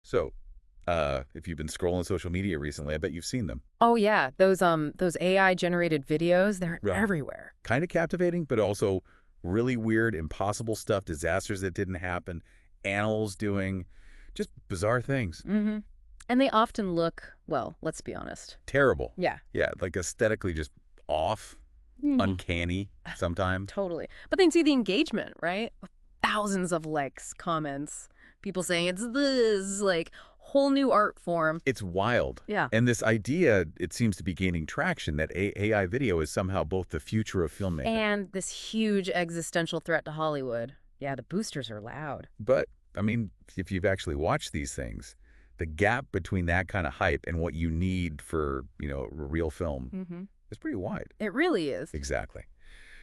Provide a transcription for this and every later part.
So, if you've been scrolling social media recently, I bet you've seen them. Oh yeah, those AI generated videos, they're Right. everywhere. Kind of captivating, but also really weird, impossible stuff, disasters that didn't happen, animals doing just bizarre things. hmm And they often look, well, let's be honest. Terrible. Yeah. Yeah, like aesthetically just off, Mhm. uncanny sometimes. Totally. But then see the engagement, right? Thousands of likes, comments, people saying it's this, like, whole new art form. It's wild. Yeah. And this idea, it seems to be gaining traction that AI video is somehow both the future of filmmaking. And this huge existential threat to Hollywood. Yeah, the boosters are loud. But, I mean, if you've actually watched these things, the gap between that kind of hype and what you need for, real film hmm is pretty wide. It really is. Exactly.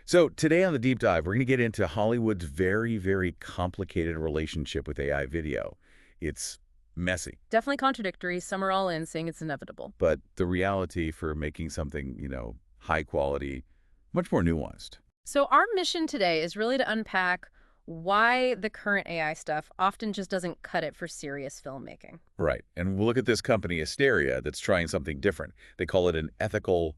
So today on the deep dive, we're going to get into Hollywood's very, very complicated relationship with AI video. It's messy, Definitely contradictory. Some are all in, saying it's inevitable. but the reality for making something, high quality, much more nuanced. So our mission today is really to unpack why the current AI stuff often just doesn't cut it for serious filmmaking. Right. And we'll look at this company, Asteria, that's trying something different. They call it an ethical,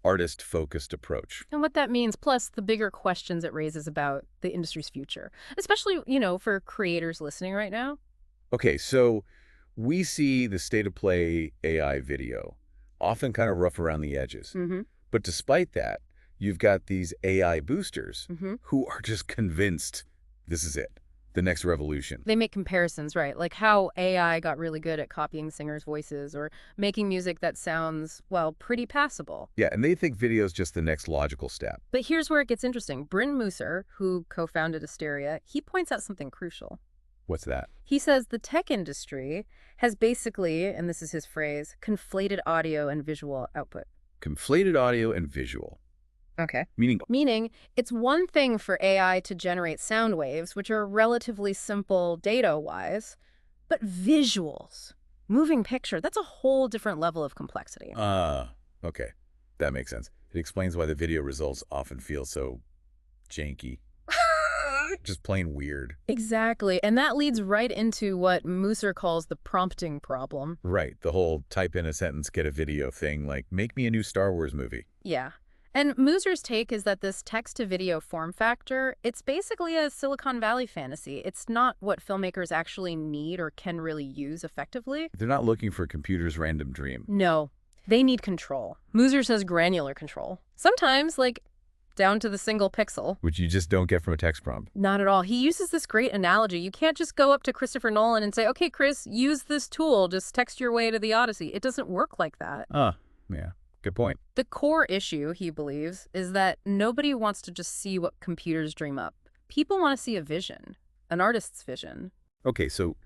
artist-focused approach. And what that means, plus the bigger questions it raises about the industry's future, especially, for creators listening right now. Okay, so we see the state of play AI video, often kind of rough around the edges. Mm-hmm. But despite that, you've got these AI boosters Mm-hmm. who are just convinced this is it, the next revolution. They make comparisons, right? Like how AI got really good at copying singers' voices or making music that sounds, well, pretty passable. Yeah, and they think video is just the next logical step. But here's where it gets interesting. Bryn Mooser, who co-founded Asteria, he points out something crucial. What's that? He says the tech industry has basically, and this is his phrase, conflated audio and visual output. Conflated audio and visual. Okay. Meaning, Meaning, it's one thing for AI to generate sound waves, which are relatively simple data-wise, but visuals, moving picture, that's a whole different level of complexity. okay, that makes sense. It explains why the video results often feel so janky, just plain weird. Exactly. And that leads right into what Mooser calls the prompting problem. Right, the whole type in a sentence, get a video thing, like, make me a new Star Wars movie. Yeah. And Mooser's take is that this text-to-video form factor, it's basically a Silicon Valley fantasy. It's not what filmmakers actually need or can really use effectively. They're not looking for a computer's random dream. No, they need control. Mooser says granular control. Sometimes, like, down to the single pixel. Which you just don't get from a text prompt. Not at all. He uses this great analogy. You can't just go up to Christopher Nolan and say, okay, Chris, use this tool. Just text your way to the Odyssey. It doesn't work like that. Yeah, good point. The core issue, he believes, is that nobody wants to just see what computers dream up. People want to see a vision, an artist's vision. Okay, so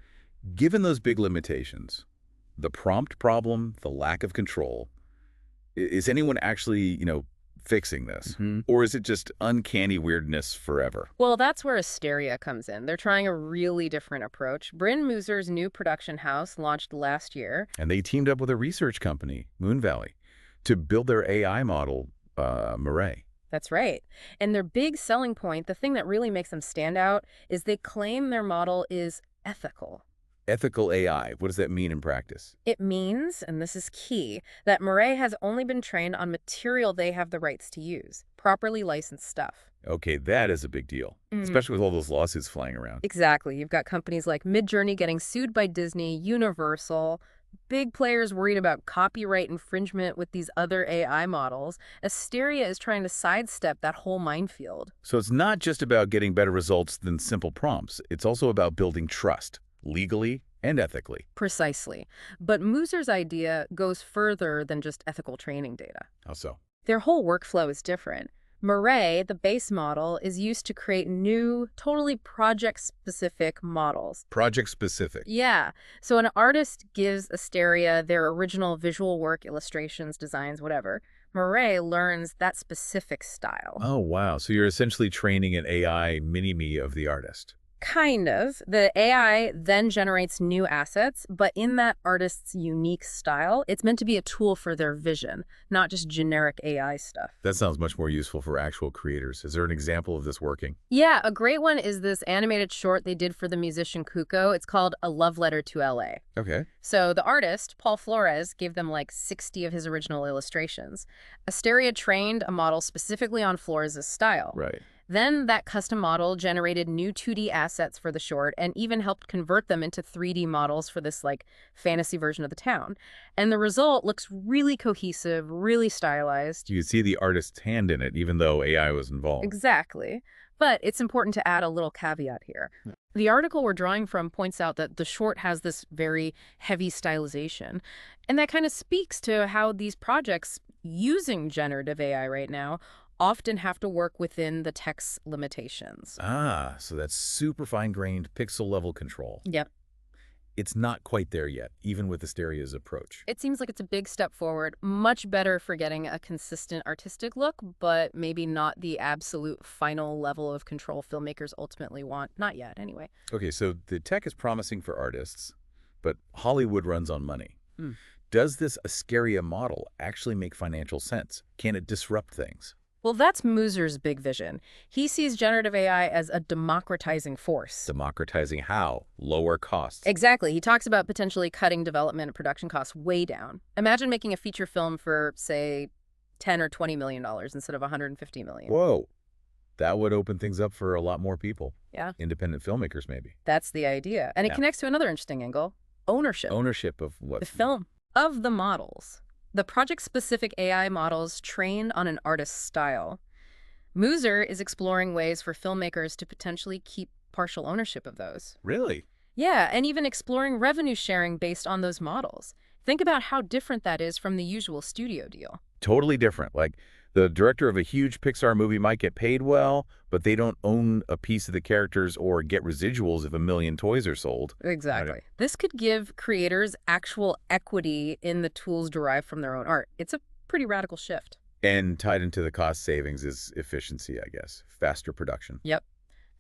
given those big limitations, the prompt problem, the lack of control, is anyone actually, fixing this? Or is it just uncanny weirdness forever? Well, that's where Asteria comes in. They're trying a really different approach. Bryn Mooser's new production house launched last year. And they teamed up with a research company, Moon Valley, to build their AI model, Mirai. That's right. And their big selling point, the thing that really makes them stand out, is they claim their model is ethical. Ethical AI, what does that mean in practice? It means, and this is key, that Mirai has only been trained on material they have the rights to use, properly licensed stuff. Okay, that is a big deal, especially with all those lawsuits flying around. Exactly. You've got companies like Midjourney getting sued by Disney, Universal, big players worried about copyright infringement with these other AI models. Asteria is trying to sidestep that whole minefield. So it's not just about getting better results than simple prompts. It's also about building trust, legally and ethically. Precisely. But Mooser's idea goes further than just ethical training data. How so? Their whole workflow is different. Mirai, the base model, is used to create new, totally project-specific models. Project-specific. Yeah. So an artist gives Asteria their original visual work, illustrations, designs, whatever. Mirai learns that specific style. Oh, wow. So you're essentially training an AI mini-me of the artist. Kind of. The AI then generates new assets, but in that artist's unique style, it's meant to be a tool for their vision, not just generic AI stuff. That sounds much more useful for actual creators. Is there an example of this working? Yeah, a great one is this animated short they did for the musician Kuko. It's called A Love Letter to LA. Okay. So the artist, Paul Flores, gave them like 60 of his original illustrations. Asteria trained a model specifically on Flores' style. Right. Then that custom model generated new 2D assets for the short and even helped convert them into 3D models for this like fantasy version of the town. And the result looks really cohesive, really stylized. You can see the artist's hand in it, even though AI was involved. Exactly. But it's important to add a little caveat here. The article we're drawing from points out that the short has this very heavy stylization. And that kind of speaks to how these projects using generative AI right now often have to work within the text's limitations. Ah, so that's super fine-grained pixel-level control. Yep. It's not quite there yet, even with Asteria's approach. It seems like it's a big step forward, much better for getting a consistent artistic look, but maybe not the absolute final level of control filmmakers ultimately want. Not yet, anyway. Okay, so the tech is promising for artists, but Hollywood runs on money. Mm. Does this Asteria model actually make financial sense? Can it disrupt things? Well, that's Mooser's big vision. He sees generative AI as a democratizing force. Democratizing how? Lower costs. Exactly. He talks about potentially cutting development and production costs way down. Imagine making a feature film for, say, $10 or $20 million instead of $150 million. Whoa. That would open things up for a lot more people. Yeah. Independent filmmakers, maybe. That's the idea. And it Yeah. connects to another interesting angle. Ownership. Ownership of what? The film. Of the models. The project-specific AI models trained on an artist's style. Mooser is exploring ways for filmmakers to potentially keep partial ownership of those. Really? Yeah, and even exploring revenue sharing based on those models. Think about how different that is from the usual studio deal. Totally different. Like, the director of a huge Pixar movie might get paid well, but they don't own a piece of the characters or get residuals if 1 million toys are sold. Exactly. This could give creators actual equity in the tools derived from their own art. It's a pretty radical shift. And tied into the cost savings is efficiency, I guess. Faster production. Yep.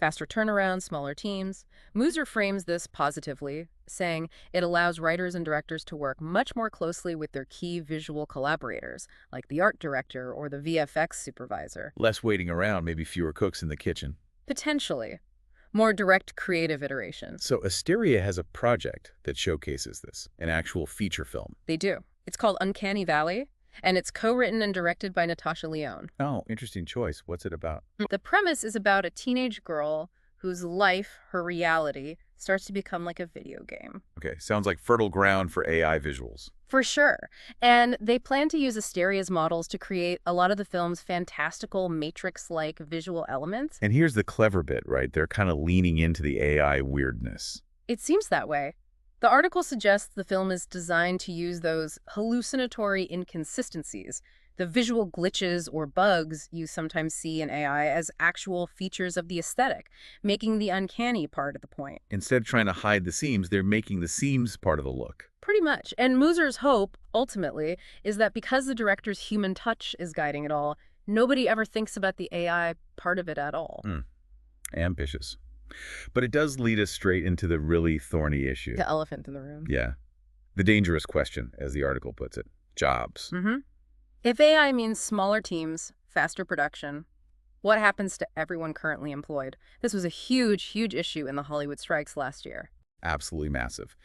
Faster turnaround, smaller teams. Mooser frames this positively, saying it allows writers and directors to work much more closely with their key visual collaborators, like the art director or the VFX supervisor. Less waiting around, maybe fewer cooks in the kitchen. Potentially. More direct creative iteration. So Asteria has a project that showcases this, an actual feature film. They do. It's called Uncanny Valley, and it's co-written and directed by Natasha Lyonne. Oh, interesting choice. What's it about? The premise is about a teenage girl whose life, her reality, starts to become like a video game. Okay, sounds like fertile ground for AI visuals. For sure. And they plan to use Asteria's models to create a lot of the film's fantastical Matrix-like visual elements. And here's the clever bit, right? They're kind of leaning into the AI weirdness. It seems that way. The article suggests the film is designed to use those hallucinatory inconsistencies, the visual glitches or bugs you sometimes see in AI, as actual features of the aesthetic, making the uncanny part of the point. Instead of trying to hide the seams, they're making the seams part of the look. Pretty much. And Mooser's hope, ultimately, is that because the director's human touch is guiding it all, nobody ever thinks about the AI part of it at all. Ambitious. But it does lead us straight into the really thorny issue. The elephant in the room. Yeah. The dangerous question, as the article puts it. Jobs. If AI means smaller teams, faster production, what happens to everyone currently employed? This was a huge, huge issue in the Hollywood strikes last year. Absolutely massive.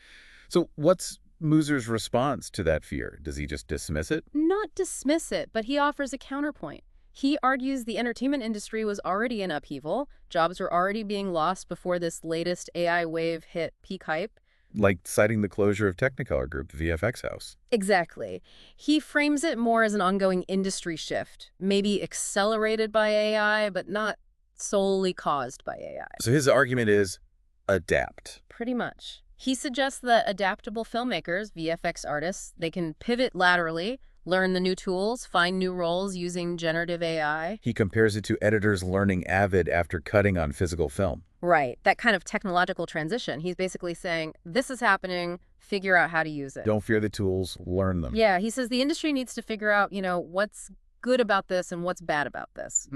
So what's Mooser's response to that fear? Does he just dismiss it? Not dismiss it, but he offers a counterpoint. He argues the entertainment industry was already in upheaval. Jobs were already being lost before this latest AI wave hit peak hype. Like citing the closure of Technicolor Group, the VFX house. Exactly. He frames it more as an ongoing industry shift, maybe accelerated by AI, but not solely caused by AI. So his argument is adapt. Pretty much. He suggests that adaptable filmmakers, VFX artists, they can pivot laterally, learn the new tools, find new roles using generative AI. He compares it to editors learning Avid after cutting on physical film. Right. That kind of technological transition. He's basically saying, this is happening, figure out how to use it. Don't fear the tools, learn them. Yeah, he says the industry needs to figure out, what's good about this and what's bad about this.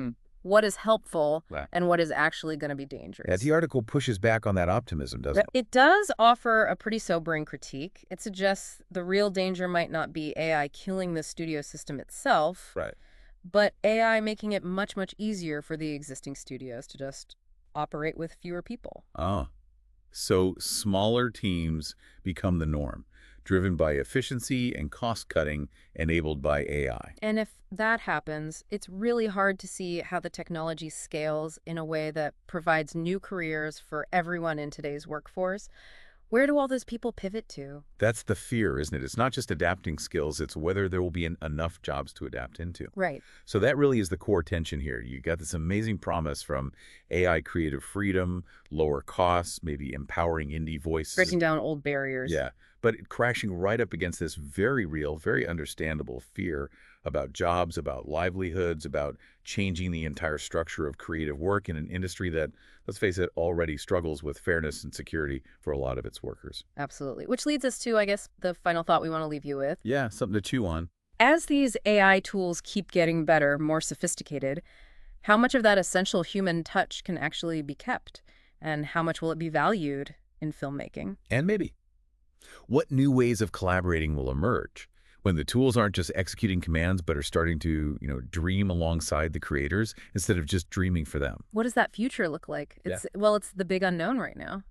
what is helpful Right. and what is actually going to be Yeah, dangerous. the article pushes back on that optimism, doesn't it? It does offer a pretty sobering critique. It suggests the real danger might not be AI killing the studio system itself, Right. but AI making it much, much easier for the existing studios to just operate with fewer people. Oh, so smaller teams become the norm, driven by efficiency and cost cutting enabled by AI. And if that happens, it's really hard to see how the technology scales in a way that provides new careers for everyone in today's workforce. Where do all those people pivot to? That's the fear, isn't it? It's not just adapting skills, it's whether there will be enough jobs to adapt into. Right. So that really is the core tension here. You got this amazing promise from AI creative freedom, lower costs, maybe empowering indie voices. Breaking down old barriers. Yeah, but crashing right up against this very real, very understandable fear about jobs, about livelihoods, about changing the entire structure of creative work in an industry that, let's face it, already struggles with fairness and security for a lot of its workers. Absolutely. Which leads us to, I guess, the final thought we want to leave you with. Yeah, something to chew on. As these AI tools keep getting better, more sophisticated, how much of that essential human touch can actually be kept? And how much will it be valued in filmmaking? And maybe, what new ways of collaborating will emerge when the tools aren't just executing commands but are starting to, dream alongside the creators instead of just dreaming for them? What does that future look like? Well, it's the big unknown right now.